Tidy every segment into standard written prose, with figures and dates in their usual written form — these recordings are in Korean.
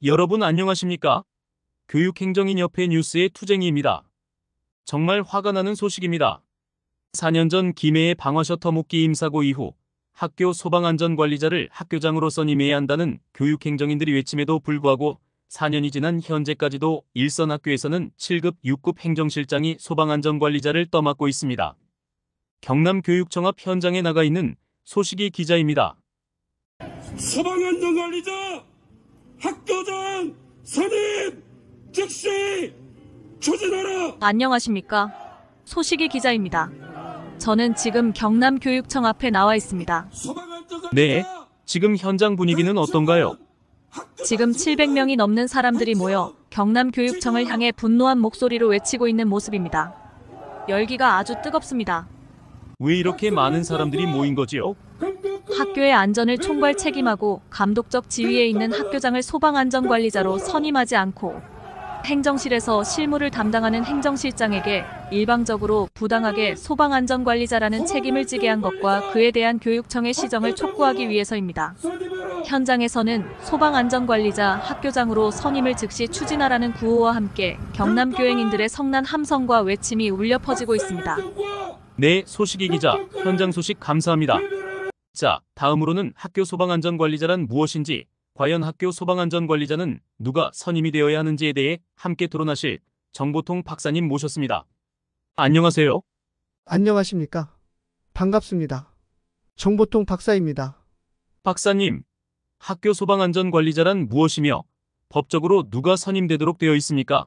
여러분 안녕하십니까? 교육행정인협회 뉴스의 투쟁이입니다. 정말 화가 나는 소식입니다. 4년 전 김해의 방화셔터 목기 임사고 이후 학교 소방안전관리자를 학교장으로 선임해야 한다는 교육행정인들이 외침에도 불구하고 4년이 지난 현재까지도 일선 학교에서는 7급, 6급 행정실장이 소방안전관리자를 떠맡고 있습니다. 경남교육청 앞 현장에 나가 있는 소식이 기자입니다. 소방안전관리자 학교장 선임 즉시 추진하라. 안녕하십니까? 소식이 기자입니다. 저는 지금 경남교육청 앞에 나와 있습니다. 네, 지금 현장 분위기는 어떤가요? 지금 700명이 넘는 사람들이 모여 경남교육청을 향해 분노한 목소리로 외치고 있는 모습입니다. 열기가 아주 뜨겁습니다. 왜 이렇게 많은 사람들이 모인 거지요? 학교의 안전을 총괄 책임하고 감독적 지위에 있는 학교장을 소방안전관리자로 선임하지 않고 행정실에서 실무를 담당하는 행정실장에게 일방적으로 부당하게 소방안전관리자라는 책임을 지게 한 것과 그에 대한 교육청의 시정을 촉구하기 위해서입니다. 현장에서는 소방안전관리자 학교장으로 선임을 즉시 추진하라는 구호와 함께 경남교행인들의 성난 함성과 외침이 울려 퍼지고 있습니다. 네, 소식이 기자, 현장 소식 감사합니다. 자, 다음으로는 학교 소방안전관리자란 무엇인지, 과연 학교 소방안전관리자는 누가 선임이 되어야 하는지에 대해 함께 토론하실 정보통 박사님 모셨습니다. 안녕하세요. 안녕하십니까? 반갑습니다. 정보통 박사입니다. 박사님, 학교 소방안전관리자란 무엇이며 법적으로 누가 선임되도록 되어 있습니까?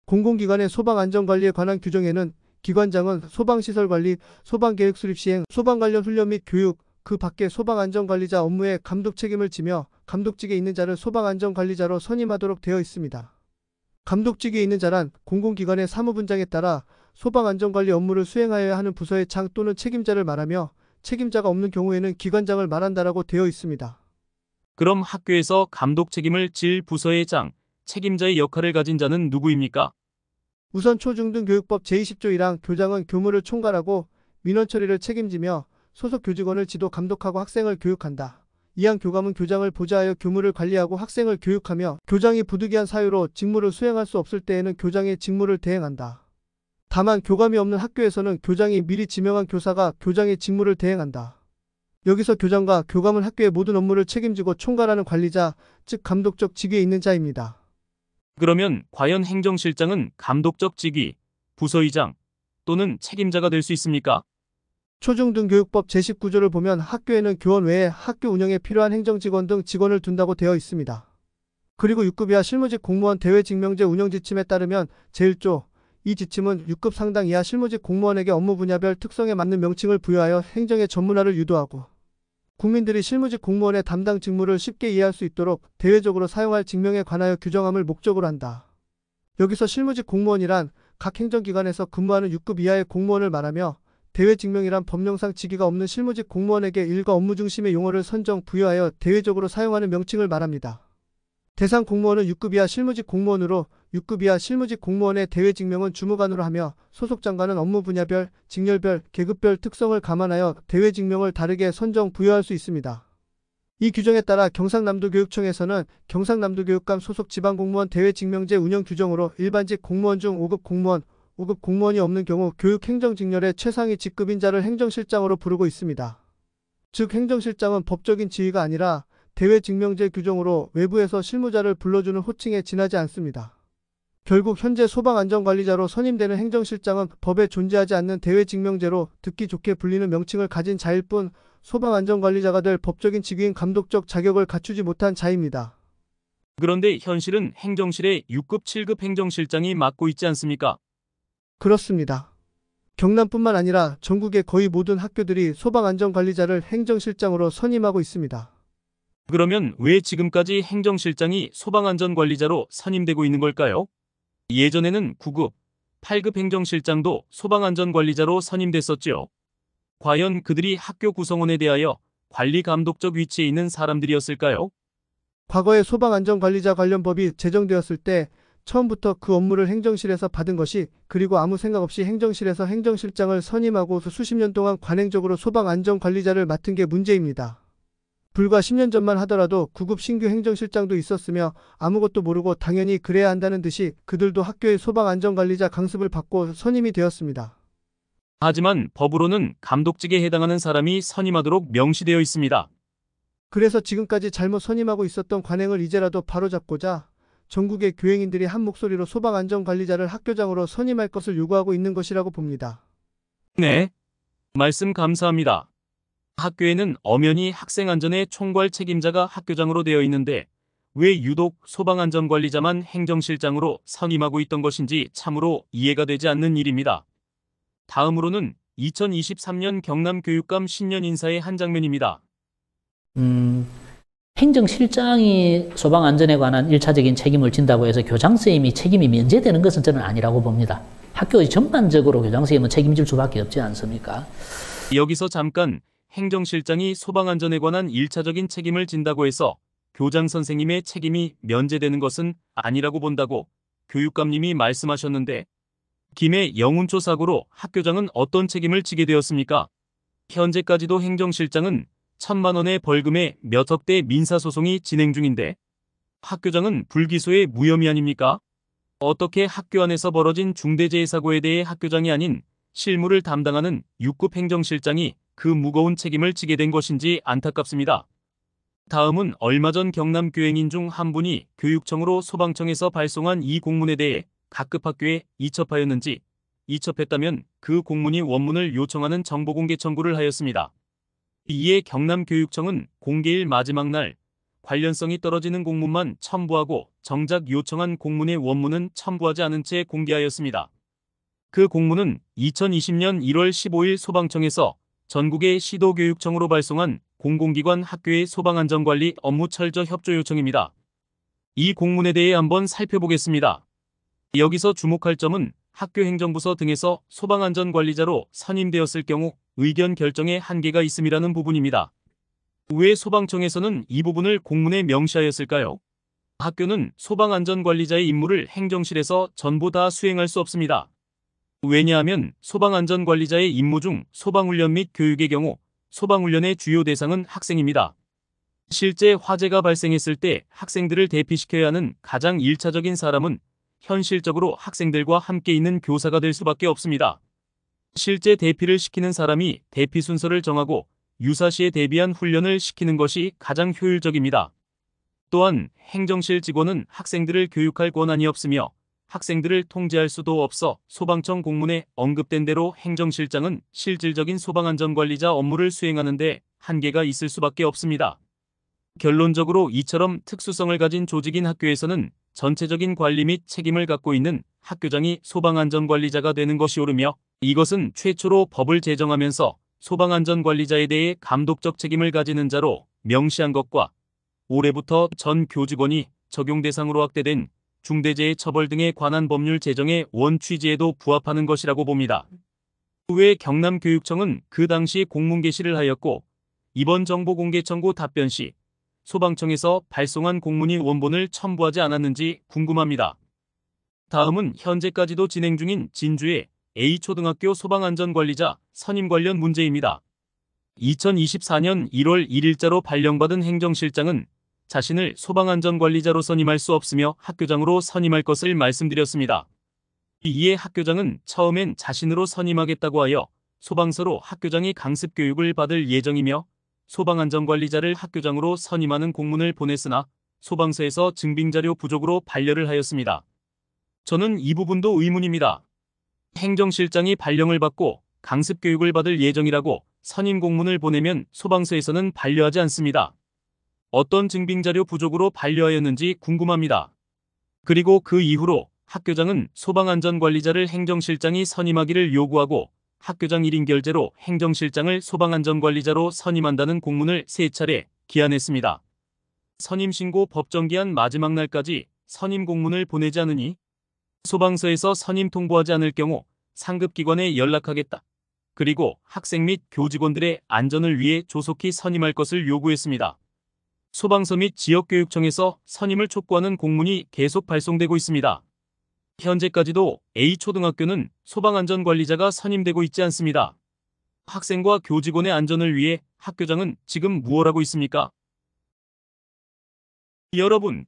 공공기관의 소방안전관리에 관한 규정에는 기관장은 소방시설관리, 소방계획 수립 시행, 소방 관련 훈련 및 교육, 그 밖에 소방안전관리자 업무에 감독 책임을 지며 감독직에 있는 자를 소방안전관리자로 선임하도록 되어 있습니다. 감독직에 있는 자란 공공기관의 사무분장에 따라 소방안전관리 업무를 수행하여야 하는 부서의 장 또는 책임자를 말하며 책임자가 없는 경우에는 기관장을 말한다라고 되어 있습니다. 그럼 학교에서 감독 책임을 질 부서의 장, 책임자의 역할을 가진 자는 누구입니까? 우선 초중등교육법 제20조 1항 교장은 교무를 총괄하고 민원 처리를 책임지며 소속 교직원을 지도 감독하고 학생을 교육한다. 이항 교감은 교장을 보좌하여 교무를 관리하고 학생을 교육하며 교장이 부득이한 사유로 직무를 수행할 수 없을 때에는 교장의 직무를 대행한다. 다만 교감이 없는 학교에서는 교장이 미리 지명한 교사가 교장의 직무를 대행한다. 여기서 교장과 교감은 학교의 모든 업무를 책임지고 총괄하는 관리자, 즉 감독적 직위에 있는 자입니다. 그러면 과연 행정실장은 감독적 직위, 부서의장 또는 책임자가 될 수 있습니까? 초중등교육법 제19조를 보면 학교에는 교원 외에 학교 운영에 필요한 행정직원 등 직원을 둔다고 되어 있습니다. 그리고 6급 이하 실무직 공무원 대외직명제 운영지침에 따르면 제1조, 이 지침은 6급 상당 이하 실무직 공무원에게 업무 분야별 특성에 맞는 명칭을 부여하여 행정의 전문화를 유도하고 국민들이 실무직 공무원의 담당 직무를 쉽게 이해할 수 있도록 대외적으로 사용할 직명에 관하여 규정함을 목적으로 한다. 여기서 실무직 공무원이란 각 행정기관에서 근무하는 6급 이하의 공무원을 말하며 대외직명이란 법령상 직위가 없는 실무직 공무원에게 일과 업무 중심의 용어를 선정, 부여하여 대외적으로 사용하는 명칭을 말합니다. 대상 공무원은 6급 이하 실무직 공무원으로 6급 이하 실무직 공무원의 대외직명은 주무관으로 하며 소속 장관은 업무 분야별, 직렬별, 계급별 특성을 감안하여 대외직명을 다르게 선정, 부여할 수 있습니다. 이 규정에 따라 경상남도교육청에서는 경상남도교육감 소속 지방공무원 대외직명제 운영 규정으로 일반직 공무원 중 5급 공무원, 5급 공무원이 없는 경우 교육행정직렬의 최상위 직급인 자를 행정실장으로 부르고 있습니다. 즉 행정실장은 법적인 지위가 아니라 대외직명제 규정으로 외부에서 실무자를 불러주는 호칭에 지나지 않습니다. 결국 현재 소방안전관리자로 선임되는 행정실장은 법에 존재하지 않는 대외직명제로 듣기 좋게 불리는 명칭을 가진 자일 뿐 소방안전관리자가 될 법적인 직위인 감독적 자격을 갖추지 못한 자입니다. 그런데 현실은 행정실에 6급, 7급 행정실장이 맡고 있지 않습니까? 그렇습니다. 경남뿐만 아니라 전국의 거의 모든 학교들이 소방안전관리자를 행정실장으로 선임하고 있습니다. 그러면 왜 지금까지 행정실장이 소방안전관리자로 선임되고 있는 걸까요? 예전에는 9급, 8급 행정실장도 소방안전관리자로 선임됐었죠. 과연 그들이 학교 구성원에 대하여 관리 감독적 위치에 있는 사람들이었을까요? 과거에 소방안전관리자 관련 법이 제정되었을 때 처음부터 그 업무를 행정실에서 받은 것이 그리고 아무 생각 없이 행정실에서 행정실장을 선임하고 수십 년 동안 관행적으로 소방안전관리자를 맡은 게 문제입니다. 불과 10년 전만 하더라도 구급 신규 행정실장도 있었으며 아무것도 모르고 당연히 그래야 한다는 듯이 그들도 학교의 소방안전관리자 강습을 받고 선임이 되었습니다. 하지만 법으로는 감독직에 해당하는 사람이 선임하도록 명시되어 있습니다. 그래서 지금까지 잘못 선임하고 있었던 관행을 이제라도 바로잡고자 전국의 교행인들이 한 목소리로 소방안전관리자를 학교장으로 선임할 것을 요구하고 있는 것이라고 봅니다. 네, 말씀 감사합니다. 학교에는 엄연히 학생안전의 총괄 책임자가 학교장으로 되어 있는데 왜 유독 소방안전관리자만 행정실장으로 선임하고 있던 것인지 참으로 이해가 되지 않는 일입니다. 다음으로는 2023년 경남교육감 신년 인사의 한 장면입니다. 행정실장이 소방안전에 관한 1차적인 책임을 진다고 해서 교장선생님이 책임이 면제되는 것은 저는 아니라고 봅니다. 학교 전반적으로 교장선생님은 책임질 수밖에 없지 않습니까? 여기서 잠깐 행정실장이 소방안전에 관한 1차적인 책임을 진다고 해서 교장 선생님의 책임이 면제되는 것은 아니라고 본다고 교육감님이 말씀하셨는데 김해 영운초 사고로 학교장은 어떤 책임을 지게 되었습니까? 현재까지도 행정실장은 1,000만 원의 벌금에 몇억 대 민사소송이 진행 중인데 학교장은 불기소의 무혐의 아닙니까? 어떻게 학교 안에서 벌어진 중대재해사고에 대해 학교장이 아닌 실무를 담당하는 6급 행정실장이 그 무거운 책임을 지게 된 것인지 안타깝습니다. 다음은 얼마 전 경남 교행인 중 한 분이 교육청으로 소방청에서 발송한 이 공문에 대해 각급 학교에 이첩하였는지 이첩했다면 그 공문이 원문을 요청하는 정보공개 청구를 하였습니다. 이에 경남교육청은 공개일 마지막 날 관련성이 떨어지는 공문만 첨부하고 정작 요청한 공문의 원문은 첨부하지 않은 채 공개하였습니다. 그 공문은 2020년 1월 15일 소방청에서 전국의 시도교육청으로 발송한 공공기관 학교의 소방안전관리 업무 철저 협조 요청입니다. 이 공문에 대해 한번 살펴보겠습니다. 여기서 주목할 점은 학교행정부서 등에서 소방안전관리자로 선임되었을 경우 의견 결정에 한계가 있음이라는 부분입니다. 왜 소방청에서는 이 부분을 공문에 명시하였을까요? 학교는 소방안전관리자의 임무를 행정실에서 전부 다 수행할 수 없습니다. 왜냐하면 소방안전관리자의 임무 중 소방훈련 및 교육의 경우 소방훈련의 주요 대상은 학생입니다. 실제 화재가 발생했을 때 학생들을 대피시켜야 하는 가장 1차적인 사람은 현실적으로 학생들과 함께 있는 교사가 될 수밖에 없습니다. 실제 대피를 시키는 사람이 대피 순서를 정하고 유사시에 대비한 훈련을 시키는 것이 가장 효율적입니다. 또한 행정실 직원은 학생들을 교육할 권한이 없으며 학생들을 통제할 수도 없어 소방청 공문에 언급된 대로 행정실장은 실질적인 소방안전관리자 업무를 수행하는 데 한계가 있을 수밖에 없습니다. 결론적으로 이처럼 특수성을 가진 조직인 학교에서는 전체적인 관리 및 책임을 갖고 있는 학교장이 소방안전관리자가 되는 것이 옳으며 이것은 최초로 법을 제정하면서 소방안전관리자에 대해 감독적 책임을 가지는 자로 명시한 것과 올해부터 전 교직원이 적용 대상으로 확대된 중대재해 처벌 등에 관한 법률 제정의 원 취지에도 부합하는 것이라고 봅니다. 왜 경남교육청은 그 당시 공문 게시를 하였고 이번 정보공개 청구 답변 시 소방청에서 발송한 공문이 원본을 첨부하지 않았는지 궁금합니다. 다음은 현재까지도 진행 중인 진주의 A초등학교 소방안전관리자 선임 관련 문제입니다. 2024년 1월 1일자로 발령받은 행정실장은 자신을 소방안전관리자로 선임할 수 없으며 학교장으로 선임할 것을 말씀드렸습니다. 이에 학교장은 처음엔 자신으로 선임하겠다고 하여 소방서로 학교장이 강습교육을 받을 예정이며 소방안전관리자를 학교장으로 선임하는 공문을 보냈으나 소방서에서 증빙자료 부족으로 반려를 하였습니다. 저는 이 부분도 의문입니다. 행정실장이 발령을 받고 강습교육을 받을 예정이라고 선임 공문을 보내면 소방서에서는 반려하지 않습니다. 어떤 증빙자료 부족으로 반려하였는지 궁금합니다. 그리고 그 이후로 학교장은 소방안전관리자를 행정실장이 선임하기를 요구하고 학교장 1인 결재로 행정실장을 소방안전관리자로 선임한다는 공문을 3차례 기한했습니다. 선임신고 법정기한 마지막 날까지 선임 공문을 보내지 않으니 소방서에서 선임 통보하지 않을 경우 상급기관에 연락하겠다. 그리고 학생 및 교직원들의 안전을 위해 조속히 선임할 것을 요구했습니다. 소방서 및 지역교육청에서 선임을 촉구하는 공문이 계속 발송되고 있습니다. 현재까지도 A초등학교는 소방안전관리자가 선임되고 있지 않습니다. 학생과 교직원의 안전을 위해 학교장은 지금 무엇 하고 있습니까? 여러분,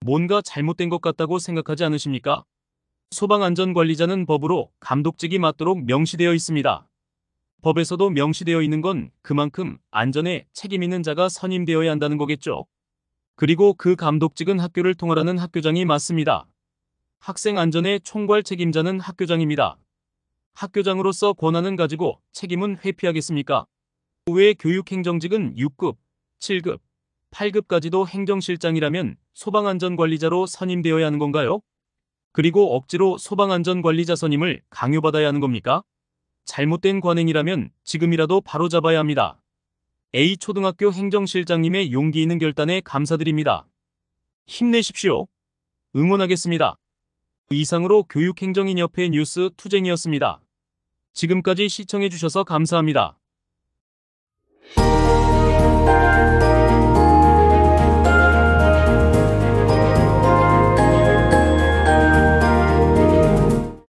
뭔가 잘못된 것 같다고 생각하지 않으십니까? 소방안전관리자는 법으로 감독직이 맞도록 명시되어 있습니다. 법에서도 명시되어 있는 건 그만큼 안전에 책임 있는 자가 선임되어야 한다는 거겠죠. 그리고 그 감독직은 학교를 통할하는 학교장이 맞습니다. 학생 안전의 총괄 책임자는 학교장입니다. 학교장으로서 권한은 가지고 책임은 회피하겠습니까? 왜 교육행정직은 6급, 7급, 8급까지도 행정실장이라면 소방안전관리자로 선임되어야 하는 건가요? 그리고 억지로 소방안전관리자 선임을 강요받아야 하는 겁니까? 잘못된 관행이라면 지금이라도 바로잡아야 합니다. A초등학교 행정실장님의 용기 있는 결단에 감사드립니다. 힘내십시오. 응원하겠습니다. 이상으로 교육행정인협회 뉴스 투쟁이었습니다. 지금까지 시청해주셔서 감사합니다.